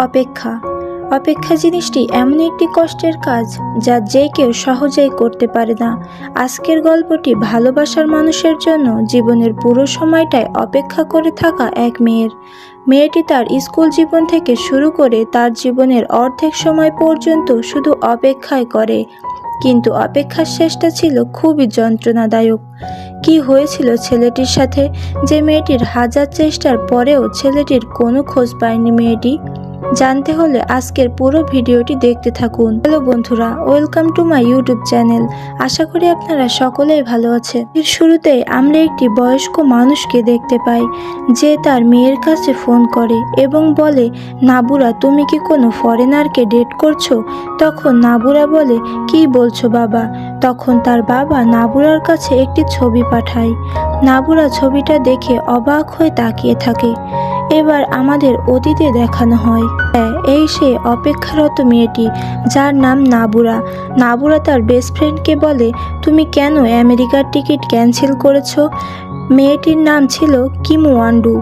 অপেক্ষা অপেক্ষা জিনিসটি এমন একটি কষ্টের কাজ যা যে কেউ সহজেই করতে পারে না। আজকের গল্পটি ভালোবাসার মানুষের জন্য জীবনের পুরো সময়টাই অপেক্ষা করে থাকা এক মেয়েটি তার স্কুল জীবন থেকে শুরু করে তার জীবনের অর্ধেক সময় পর্যন্ত শুধু অপেক্ষাই করে, কিন্তু অপেক্ষার শেষটা ছিল খুবই যন্ত্রণাদায়ক। কি হয়েছিল ছেলেটির সাথে যে মেয়েটির হাজার চেষ্টার পরেও ছেলেটির কোনো খোঁজ পায়নি মেয়েটি? জানতে হলে আজকের পুরো ভিডিওটি দেখতে থাকুন। হ্যালো বন্ধুরা, welcome to my YouTube channel. আশা করি আপনারা সকলেই ভালো আছেন। এর শুরুতেই আমরা একটি বয়স্ক মানুষকে দেখতে পাই যে তার মেয়ের কাছে ফোন করে এবং বলে, নাবুরা তুমি কি কোনো ফরেনারকে ডেট করছো? তখন নাবুরা বলে, কি বলছো বাবা? তখন তার বাবা নাবুরার কাছে একটি ছবি পাঠায়। নাবুরা ছবিটা দেখে অবাক হয়ে তাকিয়ে থাকে। এবার আমাদের অতীতে দেখানো হয়, এই সে অপেক্ষারত মেয়েটি যার নাম নাবুরা তার বেস্ট ফ্রেন্ডকে বলে, তুমি কেন আমেরিকার টিকিট ক্যান্সেল করেছো? মেয়েটির নাম ছিল কিম ওয়ান্ডু।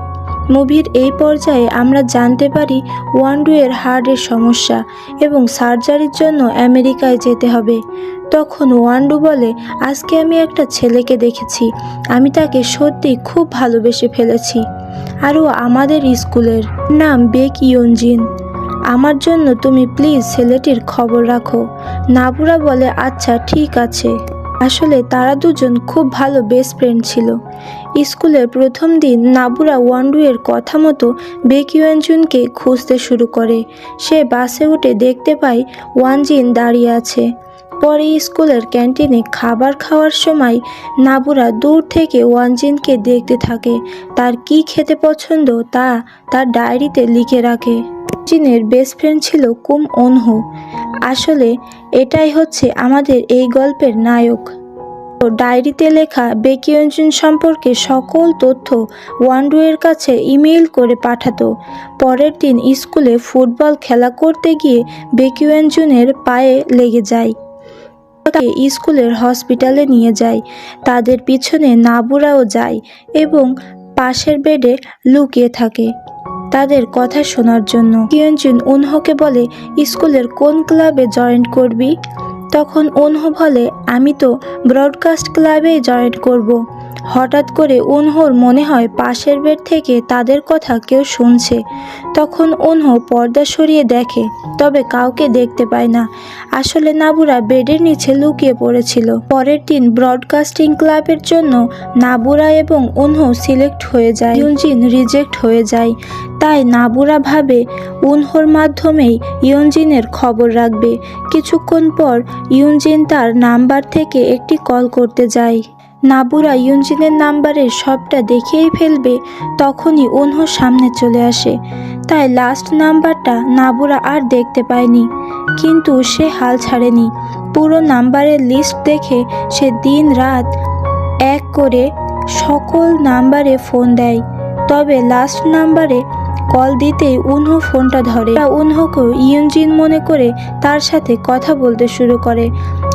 মুভির এই পর্যায়ে আমরা জানতে পারি ওয়ান্ডু এর হার্টের সমস্যা এবং সার্জারির জন্য আমেরিকায় যেতে হবে। তখন ওয়ান্ডু বলে, আজকে আমি একটা ছেলেকে দেখেছি, আমি তাকে সত্যি খুব ভালোবেসে ফেলেছি, আরও আমাদের স্কুলের নাম বেক ইয়ঞ্জিন। আমার জন্য তুমি প্লিজ ছেলেটির খবর রাখো। নাবুরা বলে, আচ্ছা ঠিক আছে। আসলে তারা দুজন খুব ভালো বেস্ট ফ্রেন্ড ছিল। স্কুলের প্রথম দিন নাবুরা ওয়ান্ডু এর কথা মতো বেক ইয়ঞ্জিনকে খুঁজতে শুরু করে। সে বাসে উঠে দেখতে পায় ওয়ানজিন দাঁড়িয়ে আছে। পরে স্কুলের ক্যান্টিনে খাবার খাওয়ার সময় নাবুরা দূর থেকে ওয়ানজিনকে দেখতে থাকে। তার কি খেতে পছন্দ তা তার ডায়েরিতে লিখে রাখে। ওয়ানজিনের বেস্ট ফ্রেন্ড ছিল কুম ওনহো। আসলে এটাই হচ্ছে আমাদের এই গল্পের নায়ক। ডায়েরিতে লেখা বেক ইয়ঞ্জিন সম্পর্কে সকল তথ্য ওয়ান্ডু এর কাছে ইমেইল করে পাঠাতো। পরের দিন স্কুলে ফুটবল খেলা করতে গিয়ে বেক ইয়ঞ্জিনের পায়ে লেগে যায়। স্কুলের হসপিটালে নিয়ে যায়। তাদের পিছনে নাবুরাও যায় এবং পাশের বেডে লুকিয়ে থাকে তাদের কথা শোনার জন্য। ইয়ঞ্জিন ওনহোকে বলে, স্কুলের কোন ক্লাবে জয়েন করবি? তখন ওনহো বলে, আমি তো ব্রডকাস্ট ক্লাবেই জয়েন করব। হঠাৎ করে ওনহোর মনে হয় পাশের বেড থেকে তাদের কথা কেউ শুনছে। তখন ওনহো পর্দা সরিয়ে দেখে, তবে কাউকে দেখতে পায় না। আসলে নাবুরা বেডের নিচে লুকিয়ে পড়েছিল। পরের দিন ব্রডকাস্টিং ক্লাবের জন্য নাবুরা এবং ওনহো সিলেক্ট হয়ে যায়। ইয়ঞ্জিন রিজেক্ট হয়ে যায়। তাই নাবুরা ভাবে ওনহোর মাধ্যমেই ইয়ঞ্জিনের খবর রাখবে। কিছুক্ষণ পর ইয়ঞ্জিন তার নাম্বার থেকে একটি কল করতে যায়। নাবুরা ইয়ঞ্জিনের নাম্বারের সবটা দেখেই ফেলবে, তখনই ওনহো সামনে চলে আসে। তাই লাস্ট নাম্বারটা নাবুরা আর দেখতে পায়নি, কিন্তু সে হাল ছাড়েনি। পুরো নাম্বারের লিস্ট দেখে সে দিন রাত এক করে সকল নাম্বারে ফোন দেয়। তবে লাস্ট নাম্বারে কল দিতেই ওনহো ফোনটা ধরে। ওনহোকে ইয়ঞ্জিন মনে করে তার সাথে কথা বলতে শুরু করে,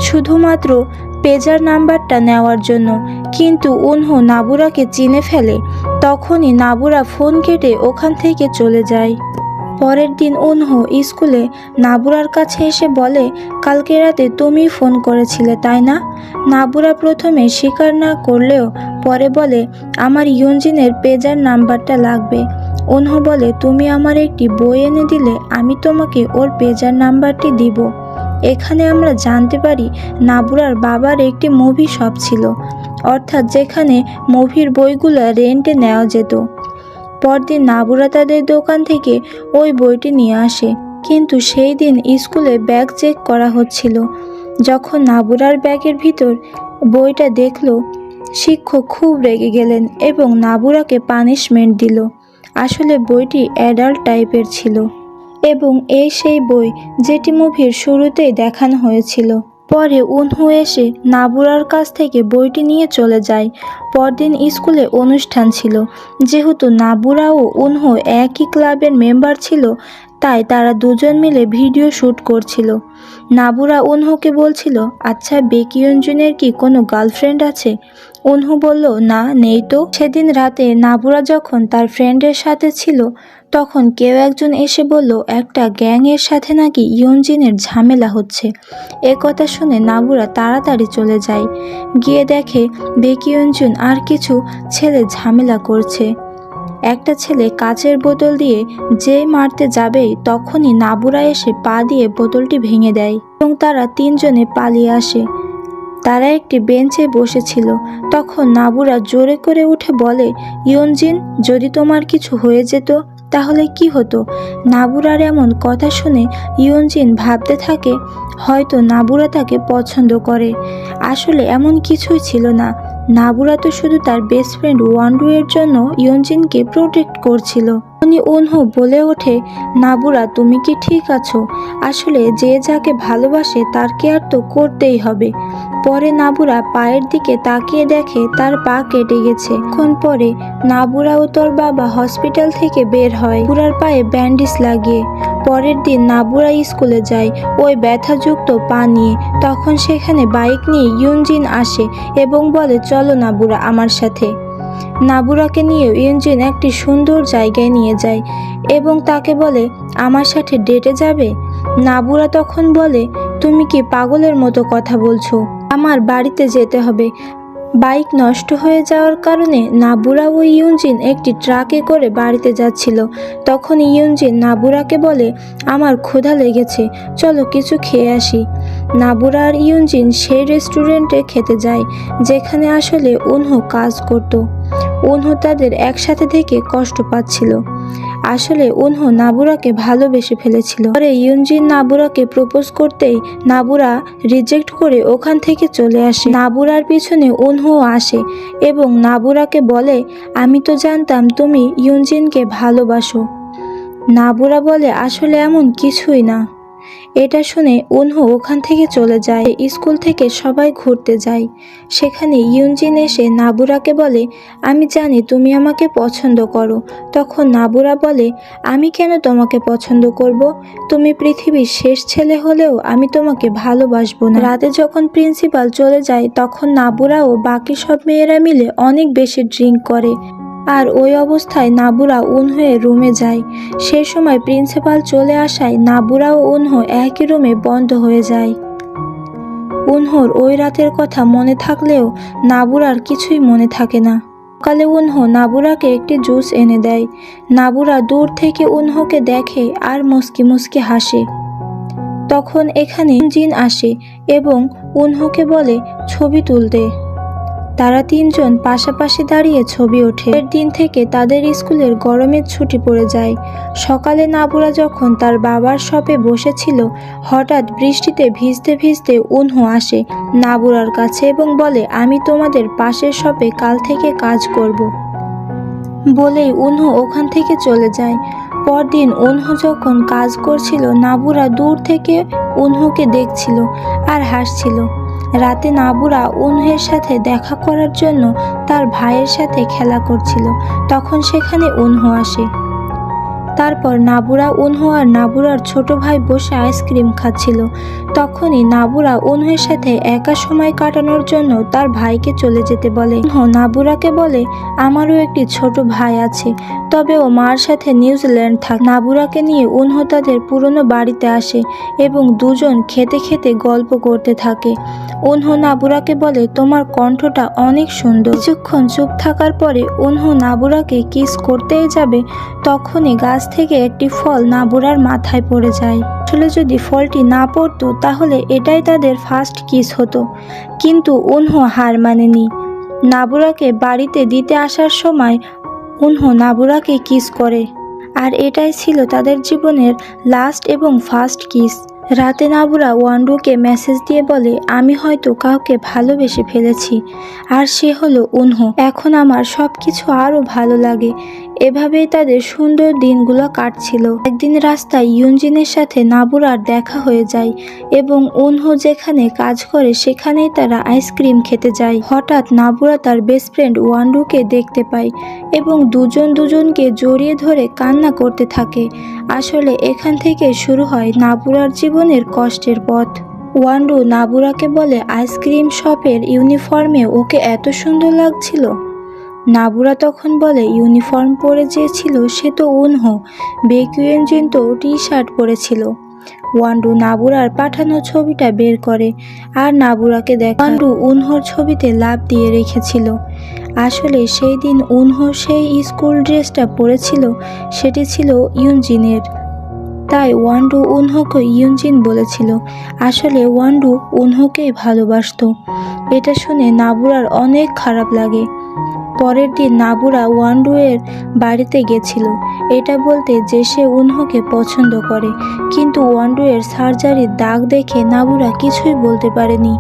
শুধুমাত্র পেজার নাম্বারটা নেওয়ার জন্য। কিন্তু ওনহো নাবুরাকে চিনে ফেলে। তখনই নাবুরা ফোন কেটে ওখান থেকে চলে যায়। পরের দিন ওনহো স্কুলে নাবুরার কাছে এসে বলে, কালকে রাতে তুমি ফোন করেছিলে তাই না? নাবুরা প্রথমে স্বীকার না করলেও পরে বলে, আমার ইয়ঞ্জিনের পেজার নাম্বারটা লাগবে। ওনহো বলে, তুমি আমার একটি বই এনে দিলে আমি তোমাকে ওর পেজার নাম্বারটি দিব। এখানে আমরা জানতে পারি নাবুরার বাবার একটি মুভি শপ ছিল, অর্থাৎ যেখানে মুভির বইগুলো রেন্টে নেওয়া যেত। পরদিন নাবুরা তাদের দোকান থেকে ওই বইটি নিয়ে আসে, কিন্তু সেই দিন স্কুলে ব্যাগ চেক করা হচ্ছিল। যখন নাবুরার ব্যাগের ভিতর বইটা দেখলো, শিক্ষক খুব রেগে গেলেন এবং নাবুরাকে পানিশমেন্ট দিল। আসলে বইটি অ্যাডাল্ট টাইপের ছিল এবং এই সেই বই যেটি মুভির শুরুতেই দেখানো হয়েছিল। পরে ওনহো এসে নাবুরার কাছ থেকে বইটি নিয়ে চলে যায়। পরদিন স্কুলে অনুষ্ঠান ছিল। যেহেতু নাবুরা ও ওনহো একই ক্লাবের মেম্বার ছিল, তাই তারা দুজন মিলে ভিডিও শ্যুট করছিল। নাবুরা ওনহোকে বলছিল, আচ্ছা বেক ইয়ঞ্জিনের কি কোনো গার্লফ্রেন্ড আছে? অনহু বলল, না নেই তো। সেদিন রাতে নাবুরা যখন তার ফ্রেন্ডের সাথে ছিল তখন কেউ একজন এসে বলল একটা গ্যাং এর সাথে নাকি ইয়ঞ্জিনের ঝামেলা হচ্ছে। এ কথা শুনে নাবুরা তাড়াতাড়ি চলে যায়, গিয়ে দেখে বেকিয়ঞ্জুন আর কিছু ছেলে ঝামেলা করছে। একটা ছেলে কাচের বোতল দিয়ে যেই মারতে যাবে তখনই নাবুরা এসে পা দিয়ে বোতলটি ভেঙে দেয় এবং তারা তিনজনে পালিয়ে আসে। তারা একটি বেঞ্চে বসেছিল। তখন নাবুরা জোরে করে উঠে বলে, ইয়ঞ্জিন, যদি তোমার কিছু হয়ে যেত তাহলে কি হতো? নাবুরার এমন কথা শুনে ইয়ঞ্জিন ভাবতে থাকে হয়তো নাবুরা তাকে পছন্দ করে। আসলে এমন কিছুই ছিল না। নাবুরা তো শুধু তার বেস্ট ফ্রেন্ড ওয়ান্ডু এর জন্য ইয়ঞ্জিনকে প্রোটেক্ট করছিল। অনহু বলে ওঠে, নাবুরা, তুমি কি ঠিক আছো? আসলে যে যাকে ভালোবাসে তার কেয়ার তো করতেই হবে। পরে নাবুরা পায়ের দিকে তাকিয়ে দেখে তার পা কেটে গেছে। ক্ষণ পরে নাবুরা ও তোর বাবা হসপিটাল থেকে বের হয় পুরার পায়ে ব্যান্ডেজ লাগিয়ে। পরের দিন নাবুরা স্কুলে যায় ওই ব্যথাযুক্ত পা নিয়ে। তখন সেখানে বাইক নিয়ে ইয়ঞ্জিন আসে এবং বলে, চলো নাবুরা আমার সাথে। নাবুরাকে নিয়ে ইয়ঞ্জিন একটি সুন্দর জায়গায় নিয়ে যায় এবং তাকে বলে, আমার সাথে ডেটে যাবে? নাবুরা তখন বলে, তুমি কি পাগলের মতো কথা বলছো? আমার বাড়িতে যেতে হবে। বাইক নষ্ট হয়ে যাওয়ার কারণে নাবুরা ও ইয়ঞ্জিন একটি ট্রাকে করে বাড়িতে যাচ্ছিল। তখন ইয়ঞ্জিন নাবুরাকে বলে, আমার ক্ষুধা লেগেছে, চলো কিছু খেয়ে আসি। নাবুরা আর ইয়ঞ্জিন সেই রেস্টুরেন্টে খেতে যায় যেখানে আসলে অনহু কাজ করত। অনহু তাদের একসাথে থেকে কষ্ট পাচ্ছিল। আসলে অনহু নাবুরাকে ভালোবেসে ফেলেছিল। পরে ইয়ঞ্জিন নাবুরাকে প্রপোজ করতেই নাবুরা রিজেক্ট করে ওখান থেকে চলে আসে। নাবুরার পিছনে অনহু আসে এবং নাবুরাকে বলে, আমি তো জানতাম তুমি ইয়ঞ্জিনকে ভালোবাসো। নাবুরা বলে, আসলে এমন কিছুই না। এটা শুনে অনহু ওখান থেকে চলে যায়। স্কুল থেকে সবাই ঘুরতে যায়। সেখানে ইয়ঞ্জিন এসে নাবুরাকে বলে, আমি জানি তুমি আমাকে পছন্দ করো। তখন নাবুরা বলে, আমি কেন তোমাকে পছন্দ করব? তুমি পৃথিবীর শেষ ছেলে হলেও আমি তোমাকে ভালোবাসবো না। রাতে যখন প্রিন্সিপাল চলে যায় তখন নাবুরা ও বাকি সব মেয়েরা মিলে অনেক বেশি ড্রিঙ্ক করে। আর ওই অবস্থায় নাবুরা অনহুয়ের রুমে যায়। সেই সময় প্রিন্সিপাল চলে আসায় নাবুরা ও অনহু একই রুমে বন্ধ হয়ে যায়। অনহুর ওই রাতের কথা মনে থাকলেও নাবুরার কিছুই মনে থাকে না। সকালে অনহু নাবুরাকে একটি জুস এনে দেয়। নাবুরা দূর থেকে অনহুকে দেখে আর মুস্কি মুস্কি হাসে। তখন এখানে জিন আসে এবং অনহুকে বলে ছবি তুলতে। তারা তিনজন পাশাপাশি দাঁড়িয়ে ছবি ওঠে। এর দিন থেকে তাদের স্কুলের গরমের ছুটি পড়ে যায়। সকালে নাবুরা যখন তার বাবার শপে বসেছিল হঠাৎ বৃষ্টিতে ভিজতে ভিজতে অনহু আসে নাবুরার কাছে এবং বলে, আমি তোমাদের পাশের শপে কাল থেকে কাজ করব। বলেই অনহু ওখান থেকে চলে যায়। পরদিন অনহু যখন কাজ করছিল নাবুরা দূর থেকে অনহুকে দেখছিল আর হাসছিল। রাতে নাবুরা অনহুর সাথে দেখা করার জন্য তার ভাইয়ের সাথে খেলা করছিল। তখন সেখানে অনহু আসে। তারপর নাবুরা, অনহু আর নাবুরার ছোট ভাই বসে আইসক্রিম খাচ্ছিল। তখনই নাবুরা অনহুর সাথে একা সময় কাটানোর জন্য তার ভাইকে চলে যেতে বলে। অনহু নাবুরাকে বলে, আমারও একটি ছোট ভাই আছে, তবে ও মার সাথে নিউজিল্যান্ড থাকে। নাবুরাকে নিয়ে অনহু তাদের পুরনো বাড়িতে আসে এবং দুজন খেতে খেতে গল্প করতে থাকে। অনহু নাবুরাকে বলে, তোমার কণ্ঠটা অনেক সুন্দর। কিছুক্ষণ চুপ থাকার পরে অনহু নাবুরাকে কিস করতেই যাবে তখনই গাছ থেকে একটি ফল নাবুরার মাথায় পড়ে যায়। আসলে যদি ফলটি না পড়তো তাহলে এটাই তাদের ফার্স্ট কিস হতো। কিন্তু অনহু হার মানেনি। নাবুরাকে বাড়িতে দিতে আসার সময় অনহু নাবুরাকে কিস করে। আর এটাই ছিল তাদের জীবনের লাস্ট এবং ফার্স্ট কিস। রাতে নাবুরা ওয়ান্ডুকে মেসেজ দিয়ে বলে, আমি হয়তো কাউকে ভালোবেসে ফেলেছি আর সে হলো অনহু। এখন আমার সবকিছু আরো ভালো লাগে। এভাবেই তাদের সুন্দর দিনগুলো কাটছিল। একদিন রাস্তায় ইয়ঞ্জিনের সাথে নাবুরার দেখা হয়ে যায় এবং অনহু যেখানে কাজ করে সেখানেই তারা আইসক্রিম খেতে যায়। হঠাৎ নাবুরা তার বেস্ট ফ্রেন্ড ওয়ান্ডুকে দেখতে পায় এবং দুজন দুজনকে জড়িয়ে ধরে কান্না করতে থাকে। আসলে এখান থেকে শুরু হয় নাবুরার জীবনের কষ্টের পথ। ওয়ান্ডু নাবুরাকে বলে আইসক্রিম শপের ইউনিফর্মে ওকে এত সুন্দর লাগছিল। নাবুরা তখন বলে ইউনিফর্ম পরে যে ছিল সে তো উনহো, বেকুয়েনজিন তো টি শার্ট পরেছিল। ওয়ান্ডু নাবুরার পাঠানো ছবিটা বের করে আর নাবুরাকে দেখায়। ওয়ান্ডু উনহোর ছবিতে লাভ দিয়ে রেখেছিল। আসলে সেই দিন উনহো সেই স্কুল ড্রেসটা পরেছিল, সেটি ছিল ইউনজিনের। তাই ওয়ান্ডু উনহোকে ইউনজিন বলেছিল। আসলে ওয়ান্ডু উনহোকেই ভালোবাসতো। এটা শুনে নাবুরার অনেক খারাপ লাগে। পরের দিন নাবুরা ওয়ান্ডু এর বাড়িতে গেছিল এটা বলতে যে সে উনহোকে পছন্দ করে, কিন্তু ওয়ান্ডু এর সার্জারির দাগ দেখে নাবুরা কিছুই বলতে পারেনি।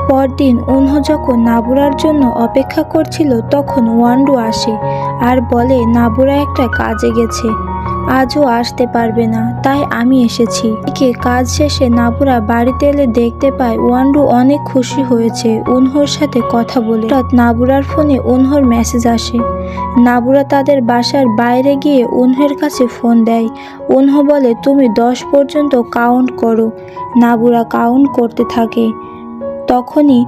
পরদিন উনহো যখন নাবুরার জন্য অপেক্ষা করছিল তখন ওয়ান্ডু আসে আর বলে নাবুরা একটা কাজে গেছে, আজও আসতে পারবে না, তাই আমি এসেছি। এদিকে কাজ শেষে নাবুরা বাড়িতে এলে দেখতে পায় ওয়ান্ডু অনেক খুশি হয়েছে উনহোর সাথে কথা বলে। হঠাৎ নাবুরার ফোনে উনহোর মেসেজ আসে। নাবুরা তাদের বাসার বাইরে গিয়ে উনহোর কাছে ফোন দেয়। উনহো বলে তুমি 10 পর্যন্ত কাউন্ট করো। নাবুরা কাউন্ট করতে থাকে। তখনই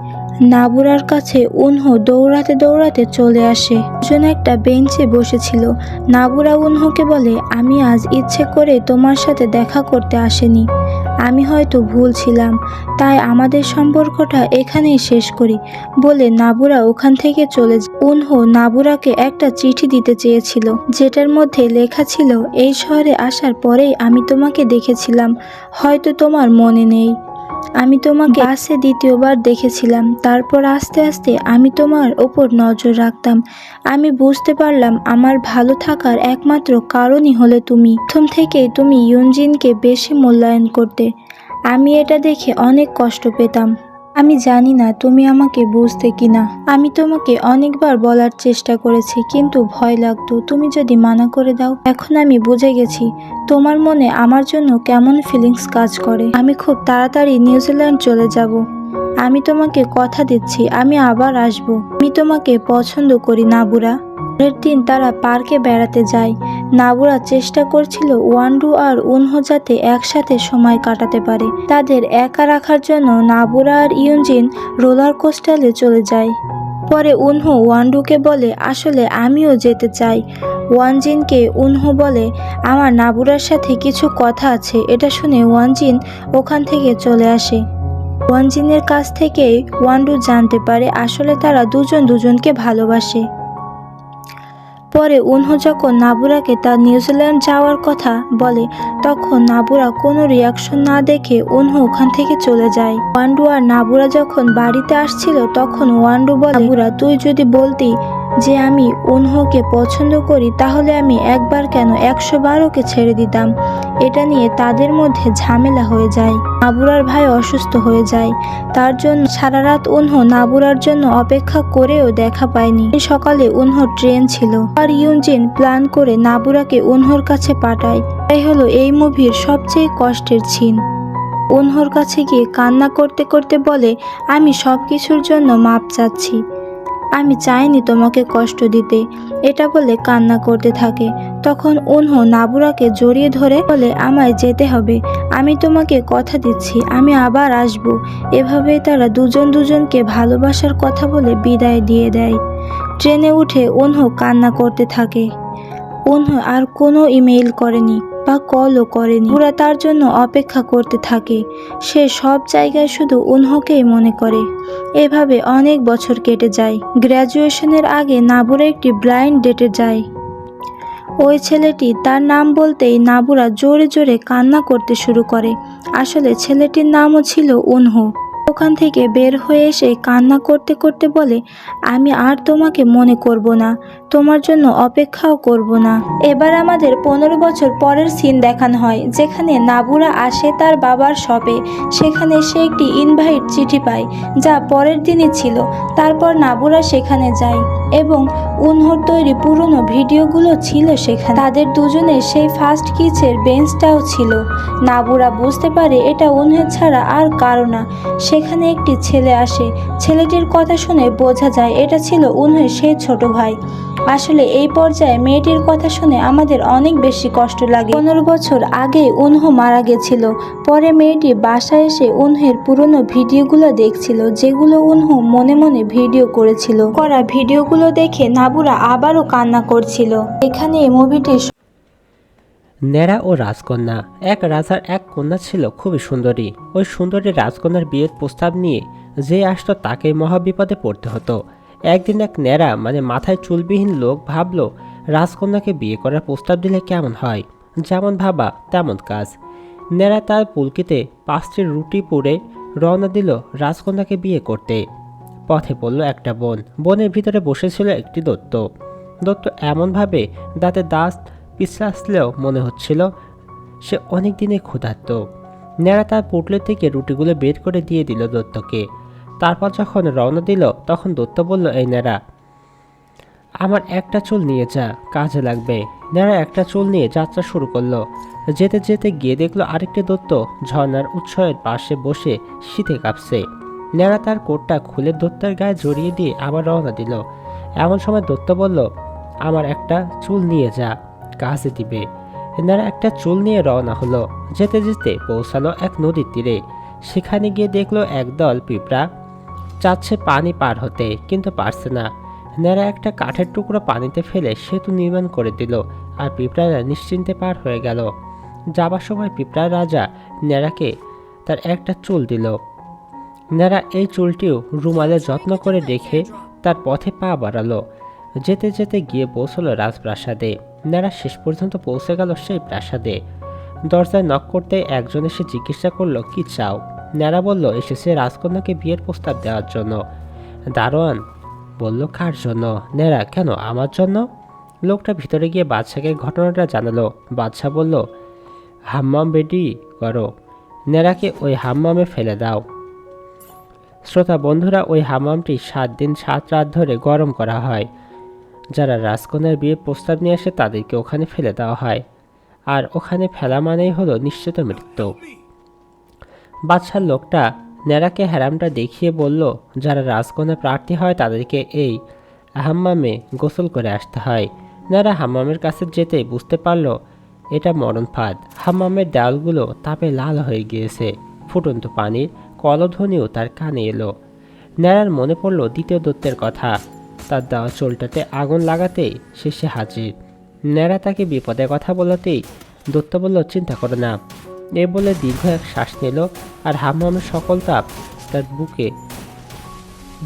নাবুরার কাছে উনহো দৌড়াতে দৌড়াতে চলে আসে। দুজন একটা বেঞ্চে বসেছিল। নাবুরা উনহোকে বলে আমি আজ ইচ্ছে করে তোমার সাথে দেখা করতে আসেনি, আমি হয়তো ভুল ছিলাম, তাই আমাদের সম্পর্কটা এখানেই শেষ করি বলে নাবুরা ওখান থেকে চলে যায়। উনহো নাবুরাকে একটা চিঠি দিতে চেয়েছিল যেটার মধ্যে লেখা ছিল এই শহরে আসার পরেই আমি তোমাকে দেখেছিলাম, হয়তো তোমার মনে নেই। আমি তোমাকে বাসে দ্বিতীয়বার দেখেছিলাম, তারপর আস্তে আস্তে আমি তোমার ওপর নজর রাখতাম। আমি বুঝতে পারলাম আমার ভালো থাকার একমাত্র কারণই হলে তুমি। প্রথম থেকেই তুমি ইউনজিনকে বেশি মূল্যায়ন করতে। আমি এটা দেখে অনেক কষ্ট পেতাম। আমি জানি না তুমি আমাকে বুঝতে কিনা। আমি তোমাকে অনেকবার বলার চেষ্টা করেছি কিন্তু ভয় লাগতো তুমি যদি মানা করে দাও। এখন আমি বুঝে গেছি তোমার মনে আমার জন্য কেমন ফিলিংস কাজ করে। আমি খুব তাড়াতাড়ি নিউজিল্যান্ড চলে যাব। আমি তোমাকে কথা দিচ্ছি আমি আবার আসব। আমি তোমাকে পছন্দ করি নাবুরা। পরের দিন তারা পার্কে বেড়াতে যায়। নাবুরা চেষ্টা করছিল ওয়ান্ডু আর উনহো যাতে একসাথে সময় কাটাতে পারে। তাদের একা রাখার জন্য নাবুরা আর ইউনজিন রোলার কোস্টারে চলে যায়। পরে উনহো ওয়ান্ডুকে বলে আসলে আমিও যেতে চাই। ওয়ানজিনকে উনহো বলে আমার নাবুরার সাথে কিছু কথা আছে। এটা শুনে ওয়ানজিন ওখান থেকে চলে আসে। ওয়ানজিনের কাছ থেকেই ওয়ান্ডু জানতে পারে আসলে তারা দুজন দুজনকে ভালোবাসে। পরে উনহো যখন নাবুরাকে তার নিউজিল্যান্ড যাওয়ার কথা বলে তখন নাবুরা কোনো রিয়াকশন না দেখে উনহো ওখান থেকে চলে যায়। ওয়ান্ডু আর নাবুরা যখন বাড়িতে আসছিল তখন ওয়ান্ডু বলে নাবুরা তুই যদি বলতি যে আমি উনহোকে পছন্দ করি তাহলে আমি একবার কেন 100 বার ওকে ছেড়ে দিতাম। এটা নিয়ে তাদের মধ্যে ঝামেলা হয়ে যায়। নাবুরার ভাই অসুস্থ হয়ে যায়, তার জন্য সারা রাত উনহো নাবুরার জন্য অপেক্ষা করেও দেখা পায়নি। সকালে উনহোর ট্রেন ছিল আর ইউনজিন প্ল্যান করে নাবুরাকে উনহোর কাছে পাঠায়। তাই হলো এই মুভির সবচেয়ে কষ্টের সিন। উনহোর কাছে গিয়ে কান্না করতে করতে বলে আমি সব কিছুর জন্য মাপ চাচ্ছি, আমি চাইনি তোমাকে কষ্ট দিতে। এটা বলে কান্না করতে থাকে। তখন উনহো নাবুরাকে জড়িয়ে ধরে বলে আমায় যেতে হবে, আমি তোমাকে কথা দিচ্ছি আমি আবার আসব। এভাবেই তারা দুজন দুজনকে ভালোবাসার কথা বলে বিদায় দিয়ে দেয়। ট্রেনে উঠে উনহো কান্না করতে থাকে। উনহো আর কোনো ইমেইল করেনি বা কলও করেনি। পুরা তার জন্য অপেক্ষা করতে থাকে। সে সব জায়গায় শুধু উনহোকেই মনে করে। এভাবে অনেক বছর কেটে যায়। গ্র্যাজুয়েশনের আগে নাবুরা একটি ব্লাইন্ড ডেটে যায়। ওই ছেলেটি তার নাম বলতেই নাবুরা জোরে জোরে কান্না করতে শুরু করে। আসলে ছেলেটির নামও ছিল উনহো। ওখান থেকে বের হয়ে এসে কান্না করতে করতে বলে আমি আর তোমাকে মনে করব না, তোমার জন্য অপেক্ষাও করব না। এবার আমাদের 15 বছর পরের সিন দেখানো হয় যেখানে নাবুরা আসে তার বাবার শপে। সেখানে সে একটি ইনভাইট চিঠি পায় যা পরের দিনই ছিল। তারপর নাবুরা সেখানে যায় এবং উনহোর তৈরি পুরনো ভিডিওগুলো ছিল সেখানে। তাদের দুজনের সেই ফার্স্ট কিসের বেঞ্চটাও ছিল। নাবুরা বুঝতে পারে এটা উনহো ছাড়া আর কারো না। সেখানে একটি ছেলে আসে। ছেলেটির কথা শুনে বোঝা যায় এটা ছিল উনহোর সেই ছোট ভাই। আসলে এই পর্যায়ে মেয়েটির কথা শুনে আমাদের অনেক বেশি কষ্ট লাগে। 15 বছর আগে উনহু মারা গেছিল। পরে মেয়েটি বাসায় এসে উনহের পুরনো ভিডিওগুলো দেখছিল, যেগুলো উনহু মনে মনে ভিডিও করেছিল। ভিডিওগুলো দেখে নাবুরা আবারও কান্না করছিল। এখানে মুভিটির ন্যাড়া ও রাজকন্যা। এক রাজার এক কন্যা ছিল খুবই সুন্দরী। ওই সুন্দরী রাজকন্যার বিয়ের প্রস্তাব নিয়ে যে আসতো তাকেই মহাবিপদে পড়তে হতো। একদিন এক ন্যাড়া মাথায় চুলবিহীন লোক ভাবলো রাজকন্যাকে বিয়ে করার প্রস্তাব দিলে কেমন হয়। যেমন ভাবা তেমন কাজ। ন্যাড়া তার পুলকিতে 5টি রুটি পুড়ে রওনা দিল রাজকন্যাকে বিয়ে করতে। পথে পড়ল একটা বন। বনের ভিতরে বসেছিল একটি দৈত্য। দৈত্য এমনভাবে দাঁতে দাঁত পিছলাসলেও মনে হচ্ছিল সে অনেক দিনে ক্ষুধার্ত। ন্যাড়া তার পুটলি থেকে রুটিগুলো বের করে দিয়ে দিল দৈত্যকে। তারপর যখন রওনা দিল তখন দৈত্য বলল, এই ন্যাড়া, আমার একটা চুল নিয়ে যা, কাজে লাগবে। ন্যাড়া একটা চুল নিয়ে যাত্রা শুরু করলো। যেতে যেতে গিয়ে দেখলো আরেকটি দৈত্য ঝর্ণার উৎসের পাশে বসে শীতে কাঁপছে। ন্যাড়া তার কোটটা খুলে দৈত্যের গায়ে জড়িয়ে দিয়ে আবার রওনা দিল। এমন সময় দৈত্য বলল, আমার একটা চুল নিয়ে যা, কাজে দিবে। ন্যাড়া একটা চুল নিয়ে রওনা হলো। যেতে যেতে পৌঁছালো এক নদীর তীরে। সেখানে গিয়ে দেখলো একদল পিঁপড়া চাচ্ছে পানি পার হতে, কিন্তু পারছে না। ন্যাড়া একটা কাঠের টুকরো পানিতে ফেলে সেতু নির্মাণ করে দিল, আর পিঁপড়ারা নিশ্চিন্তে পার হয়ে গেল। যাবার সময় পিঁপড়া রাজা ন্যাড়াকে তার একটা চুল দিল। ন্যাড়া এই চুলটিও রুমালে যত্ন করে রেখে তার পথে পা বাড়ালো। যেতে যেতে গিয়ে পৌঁছলো রাজপ্রাসাদে। ন্যাড়া শেষ পর্যন্ত পৌঁছে গেল সেই প্রাসাদে। দরজায় নক করতে একজন এসে জিজ্ঞাসা করলো, কি চাও? ন্যাড়া বলল, এসেছে রাজকন্যাকে বিয়ের প্রস্তাব দেওয়ার জন্য। দারোয়ান বলল, কার জন্য? ন্যাড়া, কেন আমার জন্য? লোকটা ভিতরে গিয়ে বাদশাকে ঘটনাটা জানালো। বাদশা বলল, হাম্মাম রেডি করো, ন্যাড়াকে ওই হাম্মামে ফেলে দাও। শ্রোতা বন্ধুরা, ওই হাম্মামটি 7 দিন 7 রাত ধরে গরম করা হয়। যারা রাজকন্যার বিয়ের প্রস্তাব নিয়ে আসে তাদেরকে ওখানে ফেলে দেওয়া হয়, আর ওখানে ফেলা মানেই হলো নিশ্চিত মৃত্যু। বাদশার লোকটা ন্যাড়াকে হ্যারামটা দেখিয়ে বলল, যারা রাজকন্যা প্রার্থী হয় তাদেরকে এই হাম্মামে গোসল করে আসতে হয়। ন্যাড়া হাম্মামের কাছে যেতেই বুঝতে পারল এটা মরণ ফাঁদ। হাম্মামের দেওয়ালগুলো তাপে লাল হয়ে গিয়েছে। ফুটন্ত পানির কলধ্বনিও তার কানে এলো। ন্যাড়ার মনে পড়ল দ্বিতীয় দৈত্যের কথা। তার দেওয়া চুলটাতে আগুন লাগাতেই শেষে হাজির। ন্যাড়া তাকে বিপদের কথা বলতেই দৈত্য বলল, চিন্তা করো না। এ বলে দীর্ঘ এক শ্বাস নিল, আর হাম্মামের সকল তাপ তার বুকে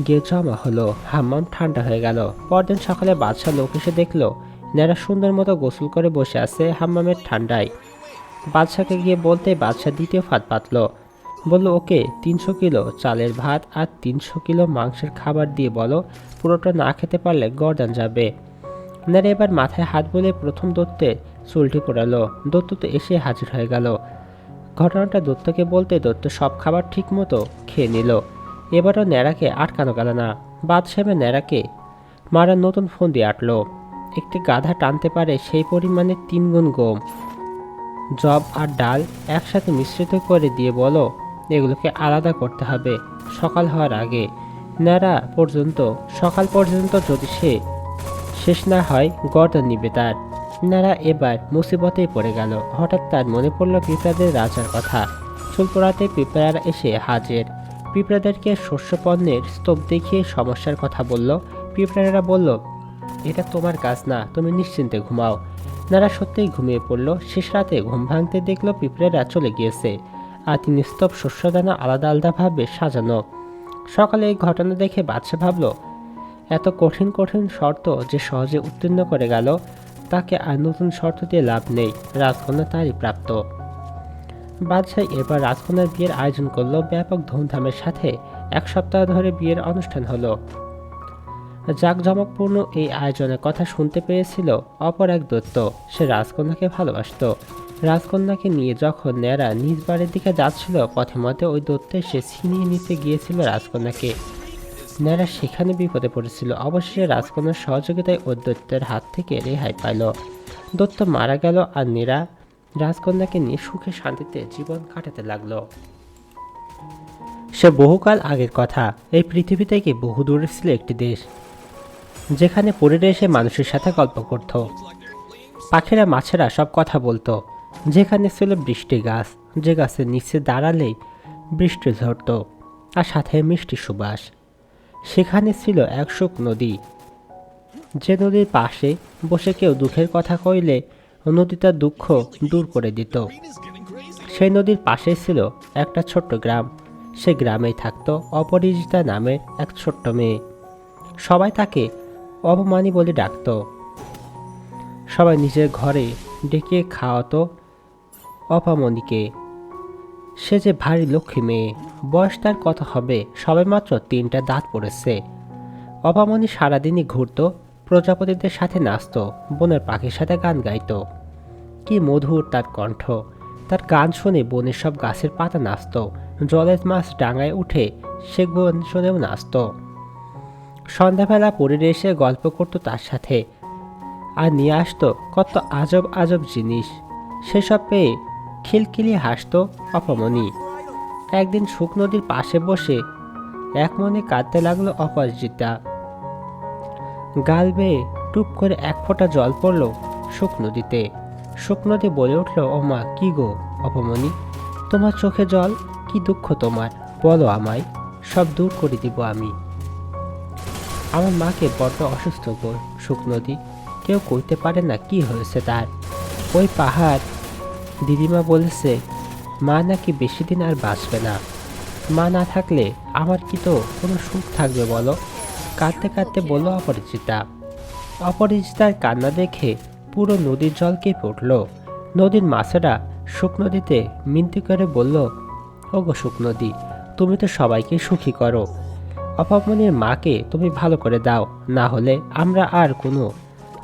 গিয়ে জমা হলো। হাম্মাম ঠান্ডা হয়ে গেল। পরদিন সকালে বাদশাহ লোক এসে দেখলো ন্যাড়া সুন্দর মতো গোসল করে বসে আছে হাম্মামের ঠান্ডায়। বাদশাকে গিয়ে বলতে বাদশাহ দ্বিতীয় ফাঁদ পাতল। বলল, ওকে 300 কিলো চালের ভাত আর 300 কিলো মাংসের খাবার দিয়ে বলো, পুরোটা না খেতে পারলে গর্দান যাবে। ন্যাড়া এবার মাথায় হাত বলে প্রথম দৈত্যের চুলটি পড়ালো। দৈত্য তো এসে হাজির হয়ে গেল। ঘটনাটা দৈত্যকে বলতে দৈত্য সব খাবার ঠিক মতো খেয়ে নিল। এবারও ন্যাড়াকে আটকানো গেল না। বাদশাহ ন্যাড়াকে মারার নতুন ফন্দি আটলো। একটি গাধা টানতে পারে সেই পরিমাণে 3 গুণ গম, জব আর ডাল একসাথে মিশ্রিত করে দিয়ে বলো, এগুলোকে আলাদা করতে হবে সকাল হওয়ার আগে। সকাল পর্যন্ত যদি সে শেষ না হয় গর্দান নিবে তার। ন্যাড়া এবার মুসিবতেই পড়ে গেল। হঠাৎ তার মনে পড়ল পিঁপড়াদের রাজার কথা। চুল পোড়াতে পিঁপড়ারা এসে হাজির। পিঁপড়াদেরকে শস্য পণ্যের স্তূপ দেখিয়ে সমস্যার কথা বলল। পিঁপড়ারা বলল, এটা তোমার কাজ না, তুমি নিশ্চিন্তে ঘুমাও। ন্যাড়া সত্যিই ঘুমিয়ে পড়ল। শেষ রাতে ঘুম ভাঙতে দেখল পিঁপড়েরা চলে গিয়েছে, আর তিনি স্তূপ শস্যদানা আলাদা আলাদাভাবে সাজানো। সকালে এই ঘটনা দেখে বাদশা ভাবল, এত কঠিন কঠিন শর্ত যে সহজে উত্তীর্ণ করে গেল, তাকে আর নতুন শর্ত দিয়ে লাভ নেই। রাজকন্যা তারই প্রাপ্ত। বাদশাহ এবার রাজকন্যার বিয়ের আয়োজন করলো ব্যাপক ধুমধামের সাথে। 1 সপ্তাহ ধরে বিয়ের অনুষ্ঠান হলো। জাঁকজমকপূর্ণ এই আয়োজনের কথা শুনতে পেয়েছিল অপর এক দৈত্য। সে রাজকন্যাকে ভালোবাসত। রাজকন্যাকে নিয়ে যখন ন্যাড়া নিজ বাড়ির দিকে যাচ্ছিল, পথে মধ্যে ওই দৈত্য সে ছিনিয়ে নিতে গিয়েছিল রাজকন্যাকে। ন্যাড়া সেখানে বিপদে পড়েছিল। অবশেষে রাজকন্যার সহযোগিতায় ওই দৈত্যের হাত থেকে রেহাই পাইল। দৈত্য মারা গেল, আর ন্যাড়া রাজকন্যাকে নিয়ে সুখে শান্তিতে জীবন কাটাতে লাগলো। সে বহুকাল আগের কথা। এই পৃথিবী থেকে বহু দূরে ছিল একটি দেশ, যেখানে পরীরা এসে মানুষের সাথে গল্প করত। পাখিরা মাছেরা সব কথা বলতো। যেখানে ছিল বৃষ্টি গাছ, যে গাছের নিচে দাঁড়ালেই বৃষ্টি ঝরত আর সাথে মিষ্টি সুবাস। সেখানে ছিল এক সুখ নদী, যে নদীর পাশে বসে কেউ দুঃখের কথা কইলে নদী তার দুঃখ দূর করে দিত। সেই নদীর পাশেই ছিল একটা ছোট্ট গ্রাম। সে গ্রামেই থাকতো অপরাজিতা নামের এক ছোট্ট মেয়ে। সবাই তাকে অপমানী বলে ডাকত। সবাই নিজের ঘরে ডেকে খাওয়াতো অপামনিকে। সে যে ভারী লক্ষ্মী মেয়ে, বয়স তার কত হবে, সবে মাত্র 3টা দাঁত পড়েছে। অপামনি সারাদিনই ঘুরত, প্রজাপতিদের সাথে নাচত, বনের পাখির সাথে গান গাইত। কি মধুর তার কণ্ঠ! তার গান শুনে বনের সব গাছের পাতা নাচত, জলের মাছ ডাঙায় উঠে সে গান শুনেও নাচত। সন্ধ্যাবেলা পরীরা এসে গল্প করত তার সাথে, আর নিয়ে আসতো কত আজব আজব জিনিস। সেসব পেয়ে খিলখিলিয়ে হাসত অপমনি। একদিন শুক নদীর পাশে বসে এক মনে কাঁদতে লাগলো অপরাজিতা। গাল বেয়ে টুপ করে এক ফোঁটা জল পড়ল শুক নদীতে। শুক নদী বলে উঠল, ও মা, কি গো অপমনি, তোমার চোখে জল? কি দুঃখ তোমার, বলো আমায়, সব দূর করে দিব আমি। আমার মাকে বড্ড অসুস্থ গো শুক নদী, কেউ কইতে পারে না কি হয়েছে তার। ওই পাহাড় দিদিমা বলেছে মা নাকি বেশি দিন আর বাঁচবে না। মা না থাকলে আমার কি তো কোনো সুখ থাকবে বলো? কাঁদতে কাঁদতে বলল অপরাজিতা। অপরাজিতার কান্না দেখে পুরো নদীর জল কেঁপে উঠল। নদীর মাছেরা শুক নদীতে মিনতি করে বলল, ওগো শুক নদী, তুমি তো সবাইকে সুখী করো, অপামনির মাকে তুমি ভালো করে দাও, না হলে আমরা আর কোনো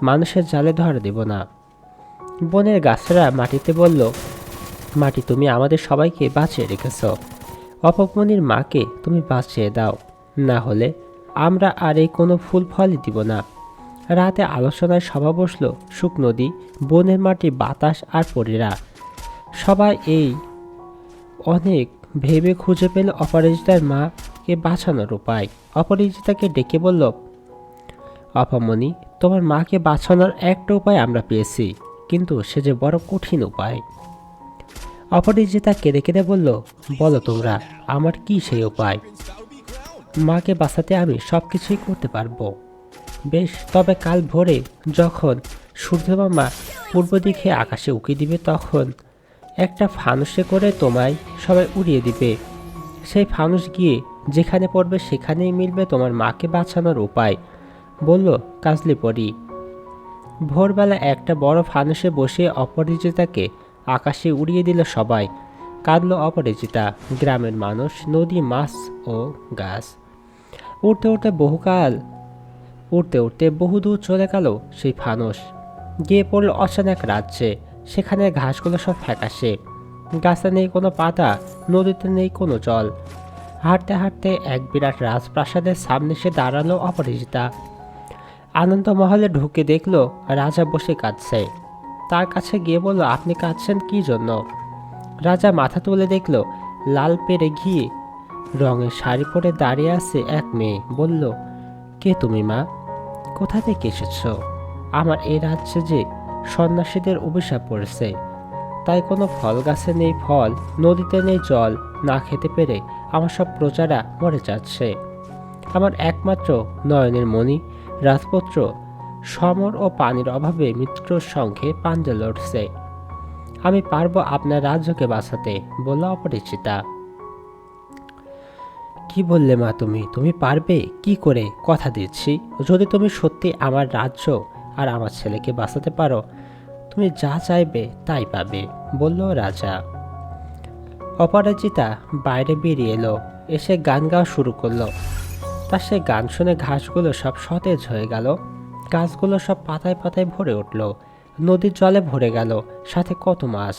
মানুষের জালে ধরা দেব না। বনের গাছেরা মাটিতে বলল, মাটি, তুমি আমাদের সবাইকে বাঁচিয়ে রেখেছ, অপমনির মাকে তুমি বাঁচিয়ে দাও, না হলে আমরা আর এই কোনো ফুল ফলই দিব না। রাতে আলোচনায় সভা বসল শুক নদী, বনের মাটি, বাতাস আর পরীরা। সবাই এই অনেক ভেবে খুঁজে পেল অপরাজিতার মাকে বাঁচানোর উপায়। অপরাজিতাকে ডেকে বলল, অপমনি, তোমার মাকে বাঁচানোর একটা উপায় আমরা পেয়েছি, কিন্তু সে যে বড় কঠিন উপায়। অপরাজিতা কেঁদে কেঁদে বলল, বলো তোমরা, আমার কি সেই উপায়? মাকে বাঁচাতে আমি সব কিছুই করতে পারবো। বেশ, তবে কাল ভোরে যখন সূর্যমামা পূর্ব দিকে আকাশে উঁকি দিবে, তখন একটা ফানুসে করে তোমায় সবাই উড়িয়ে দিবে। সেই ফানুস গিয়ে যেখানে পড়বে সেখানেই মিলবে তোমার মাকে বাঁচানোর উপায়, বলল কাজলি পরি। ভোরবেলা একটা বড় ফানুসে বসে অপরাজিতাকে আকাশে উড়িয়ে দিল সবাই। কাঁদল অপরাজিতা, গ্রামের মানুষ, নদী, মাছ ও গাছ। উঠতে উঠতে বহুদূর চলে গেল সেই ফানুস, গিয়ে পড়ল অচেনা এক রাজ্যে। সেখানে ঘাসগুলো সব ফ্যাকাশে, গাছে নেই কোনো পাতা, নদীতে নেই কোনো জল। হাঁটতে হাঁটতে এক বিরাট রাজপ্রাসাদের সামনে সে দাঁড়ালো অপরাজিতা। আনন্দমহলে ঢুকে দেখলো রাজা বসে কাঁদছে। তার কাছে গিয়ে বলল, আপনি কাঁদছেন কি জন্য? রাজা মাথা তুলে দেখল লাল পেরে ঘিয়ে রঙের শাড়ি পরে দাঁড়িয়ে আছে এক মেয়ে। বলল, কে তুমি মা? কোথা থেকে এসেছ? আমার এই রাজ্যে যে সন্ন্যাসীদের অভিশাপ পড়েছে, তাই কোনো ফল গাছে নেই ফল, নদীতে নেই জল, না খেতে পেরে আমার সব প্রজারা মরে যাচ্ছে। আমার একমাত্র নয়নের মণি রাজপুত্র সমর ও পানির অভাবে মৃত্যুর সঙ্গে পাঞ্জা লড়ছে। আমি পারবো আপনার রাজ্যকে বাঁচাতে, বলল অপরিচিতা। কি বললে মা তুমি? তুমি পারবে কি করে? কথা দিচ্ছি, যদি তুমি সত্যি আমার রাজ্য আর আমার ছেলেকে বাঁচাতে পারো, তুমি যা চাইবে তাই পাবে, বলল রাজা। অপরাজিতা বাইরে বেরিয়ে এলো, এসে গান গাওয়া শুরু করলো। তার সে গান শুনে ঘাসগুলো সব সতেজ হয়ে গেল, গাছগুলো সব পাতায় পাতায় ভরে উঠল, নদীর জলে ভরে গেল, সাথে কত মাছ।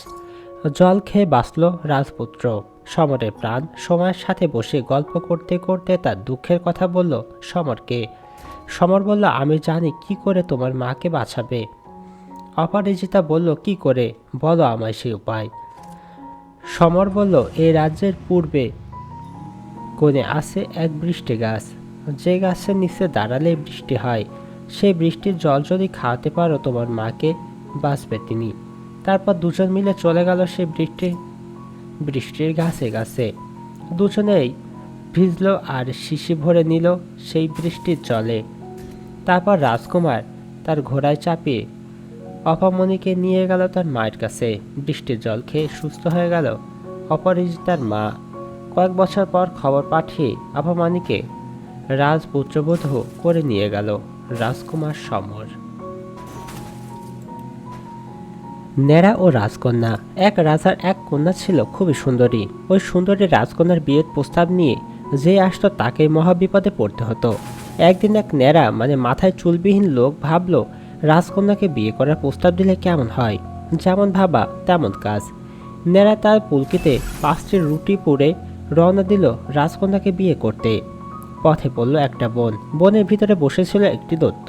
জল খেয়ে বাঁচল রাজপুত্র। সমরের প্রাণ সময়ের সাথে বসে গল্প করতে করতে তার দুঃখের কথা বলল সমরকে। সমর বলল, আমি জানি কি করে তোমার মাকে বাঁচাবে। অপরাজিতা বলল, কি করে, বলো আমায় সেই উপায়। সমর বলল, এই রাজ্যের পূর্বে কোণে আছে এক বৃষ্টি গাছ, যে গাছের নিচে দাঁড়ালে বৃষ্টি হয়। সেই বৃষ্টির জল যদি খাওয়াতে পারো তোমার মাকে, বাঁচবে তিনি। তারপর দুজন মিলে চলে গেল সেই বৃষ্টির গাছে গাছে। দুজনেই ভিজলো আর শিশি ভরে নিল সেই বৃষ্টির জলে। তারপর রাজকুমার তার ঘোড়ায় চাপিয়ে অপামনিকে নিয়ে গেল তার মায়ের কাছে। বৃষ্টির জল খেয়ে সুস্থ হয়ে গেল অপরাজিতার মা। কয়েক বছর পর খবর পাঠিয়ে অপমানিকে রাজপুত্রবধূ করে নিয়ে গেল রাজকুমার সমর। ন্যাড়া ও রাজকন্যা। এক রাজার এক কন্যা ছিল খুবই সুন্দরী। ওই সুন্দরী রাজকন্যার বিয়ের প্রস্তাব নিয়ে যে আসতো তাকেই মহাবিপদে পড়তে হতো। একদিন এক ন্যাড়া মাথায় চুলবিহীন লোক ভাবলো রাজকন্যাকে বিয়ে করার প্রস্তাব দিলে কেমন হয়। যেমন ভাবা তেমন কাজ। ন্যাড়া তার পুলকিতে 5টি রুটি পুড়ে রওনা দিল রাজকন্যাকে বিয়ে করতে। পথে পড়ল একটা বন। বনের ভিতরে বসেছিল একটি দৈত্য।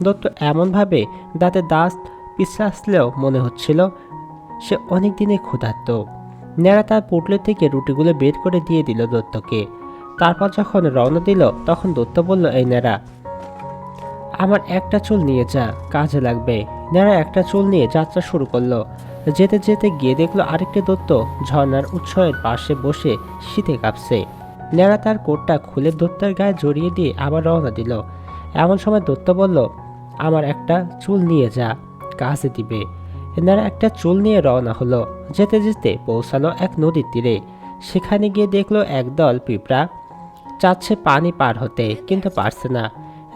দৈত্য এমনভাবে দাঁতে দাঁত পিছাসলেও মনে হচ্ছিল সে অনেক দিনে ক্ষুধার্ত। ন্যাড়া তার পুটলি থেকে রুটিগুলো বের করে দিয়ে দিল দৈত্যকে। তারপর যখন রওনা দিল তখন দৈত্য বলল, এই ন্যাড়া, আমার একটা চুল নিয়ে যা, কাজে লাগবে। ন্যাড়া একটা চুল নিয়ে যাত্রা শুরু করলো। যেতে যেতে গিয়ে দেখলো আরেকটি দৈত্য ঝর্ণার উৎসের পাশে বসে শীতে কাঁপছে। ন্যাড়া তার কোটটা খুলে দৈত্যের গায়ে জড়িয়ে দিয়ে আবার রওনা দিল। এমন সময় দৈত্য বলল, আমার একটা চুল নিয়ে যা, কাজে দিবে। ন্যাড়া একটা চুল নিয়ে রওনা হলো। যেতে যেতে পৌঁছালো এক নদীর তীরে। সেখানে গিয়ে দেখলো একদল পিঁপড়া চাচ্ছে পানি পার হতে, কিন্তু পারছে না।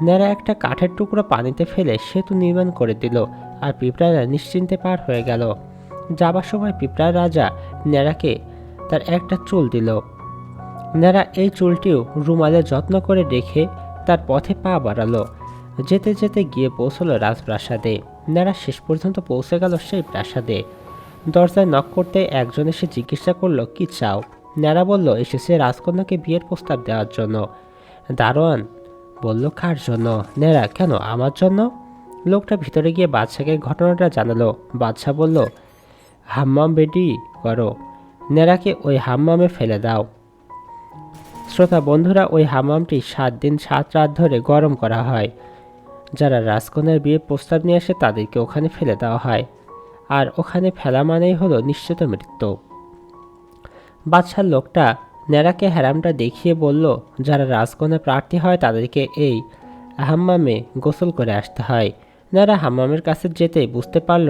ন্যাড়া একটা কাঠের টুকরো পানিতে ফেলে সেতু নির্মাণ করে দিল, আর পিঁপড়ারা নিশ্চিন্তে পার হয়ে গেল। যাবার সময় পিঁপড়ার রাজা ন্যাড়াকে তার একটা চুল দিল। ন্যাড়া এই চুলটিও রুমালে যত্ন করে রেখে তার পথে পা বাড়ালো। যেতে যেতে গিয়ে পৌঁছলো রাজপ্রাসাদে। ন্যাড়া শেষ পর্যন্ত পৌঁছে গেল সেই প্রাসাদে। দরজায় নক করতে একজন এসে জিজ্ঞাসা করলো, কি চাও? ন্যাড়া বলল, এসেছে রাজকন্যাকে বিয়ের প্রস্তাব দেওয়ার জন্য। দারোয়ান বলল, কার জন্য? ন্যাড়া, কেন আমার জন্য? লোকটা ভিতরে গিয়ে বাদশাকে ঘটনাটা জানালো। বাদশা বলল, হাম্মাম রেডি করো, ন্যাড়াকে ওই হাম্মামে ফেলে দাও। শ্রোতা বন্ধুরা, ওই হাম্মামটি 7 দিন 7 রাত ধরে গরম করা হয়। যারা রাজকন্যার বিয়ের প্রস্তাব নিয়ে আসে তাদেরকে ওখানে ফেলে দেওয়া হয়, আর ওখানে ফেলা মানেই হলো নিশ্চিত মৃত্যু। বাদশার লোকটা ন্যাড়াকে হ্যারামটা দেখিয়ে বলল, যারা রাজকন্যা প্রার্থী হয় তাদেরকে এই হাম্মামে গোসল করে আসতে হয়। ন্যাড়া হাম্মামের কাছে যেতেই বুঝতে পারল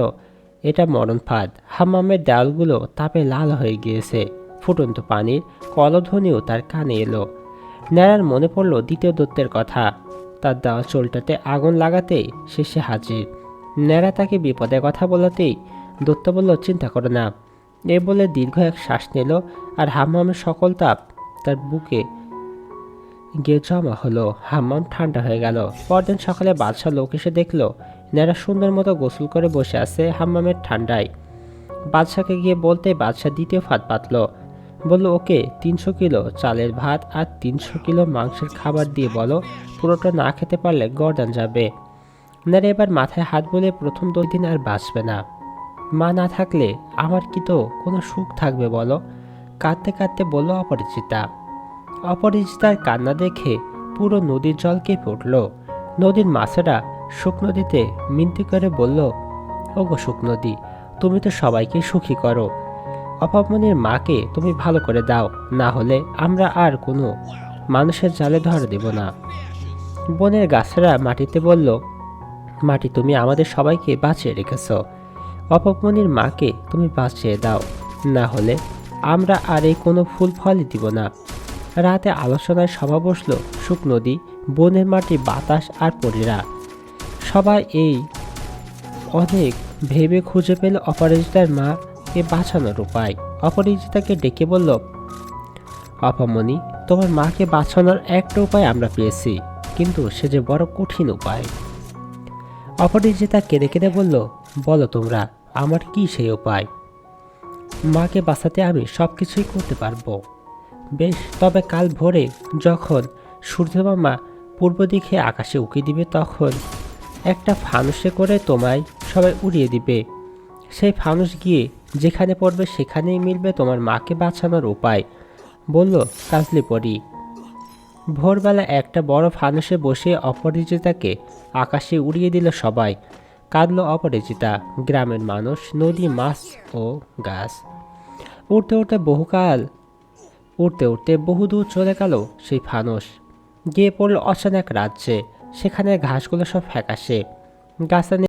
এটা মরণ ফাঁদ। হাম্মামের দেওয়ালগুলো তাপে লাল হয়ে গিয়েছে। ফুটন্ত পানির কলধ্বনিও তার কানে এলো। ন্যাড়ার মনে পড়ল দ্বিতীয় দৈত্যের কথা। তার দেওয়া চুলটাতে আগুন লাগাতেই সে হাজির। ন্যাড়া তাকে বিপদের কথা বলাতেই দৈত্য বলল, চিন্তা করো না। এ বলে দীর্ঘ এক শ্বাস নিল, আর হাম্মামের সকল তাপ তার বুকে গিয়ে জমা হলো। হাম্মাম ঠান্ডা হয়ে গেল। পরদিন সকালে বাদশাহ লোক এসে দেখলো ন্যাড়া সুন্দর মতো গোসল করে বসে আছে হাম্মামের ঠান্ডায়। বাদশাকে গিয়ে বলতে বাদশাহ দ্বিতীয় ফাঁদ পাতল। বলল, ওকে 300 কিলো চালের ভাত আর 300 কিলো মাংসের খাবার দিয়ে বলো, পুরোটা না খেতে পারলে গর্দান যাবে। ন্যাড়া এবার মাথায় হাত বলে প্রথম 2 দিন আর বাঁচবে না। মা না থাকলে আমার কি তো কোনো সুখ থাকবে বলো? কাঁদতে কাঁদতে বলল অপরিচিতা। অপরিচিতার কান্না দেখে পুরো নদীর জল কেঁপে উঠল। নদীর মাছেরা শুক নদীতে মিনতি করে বলল, ওগো শুক নদী, তুমি তো সবাইকে সুখী করো। অপামনির মাকে তুমি ভালো করে দাও, না হলে আমরা আর কোনো মানুষের জালে ধরা দেব না। বনের গাছেরা মাটিতে বলল, মাটি, তুমি আমাদের সবাইকে বাঁচিয়ে রেখেছ, অপামনির মাকে তুমি বাঁচিয়ে দাও, না হলে আমরা আর এই কোনো ফুল ফলই দিব না। রাতে আলোচনায় সভা বসল শুক নদী, বনের মাটি, বাতাস আর পরীরা। সবাই এই অনেক ভেবে খুঁজে পেল অপরাজিতার মাকে বাঁচানোর উপায়। অপরাজিতাকে ডেকে বলল, অপামনি, তোমার মাকে বাঁচানোর একটা উপায় আমরা পেয়েছি, কিন্তু সে যে বড় কঠিন উপায়। অপরাজিতা কেঁদে কেঁদে বলল, বলো তোমরা, আমার কি সেই উপায়? মাকে বাঁচাতে আমি সব কিছুই করতে পারবো। বেশ, তবে কাল ভোরে যখন সূর্যমামা পূর্ব দিকে আকাশে উঁকি দিবে তখন একটা ফানুসে করে তোমায় সবাই উড়িয়ে দিবে। সেই ফানুস গিয়ে যেখানে পড়বে সেখানেই মিলবে তোমার মাকে বাঁচানোর উপায়, বলল কাজলি পরি। ভোরবেলা একটা বড় ফানুসে বসিয়ে অপরাজিতাকে আকাশে উড়িয়ে দিল সবাই। কাঁদল অপরাজিতা, গ্রামের মানুষ, নদী, মাছ ও গাছ। উঠতে উঠতে বহুদূর চলে গেল সেই ফানুস, গিয়ে পড়ল অচেনা এক রাজ্যে। সেখানে ঘাসগুলো সব ফ্যাকাশে, গাছালি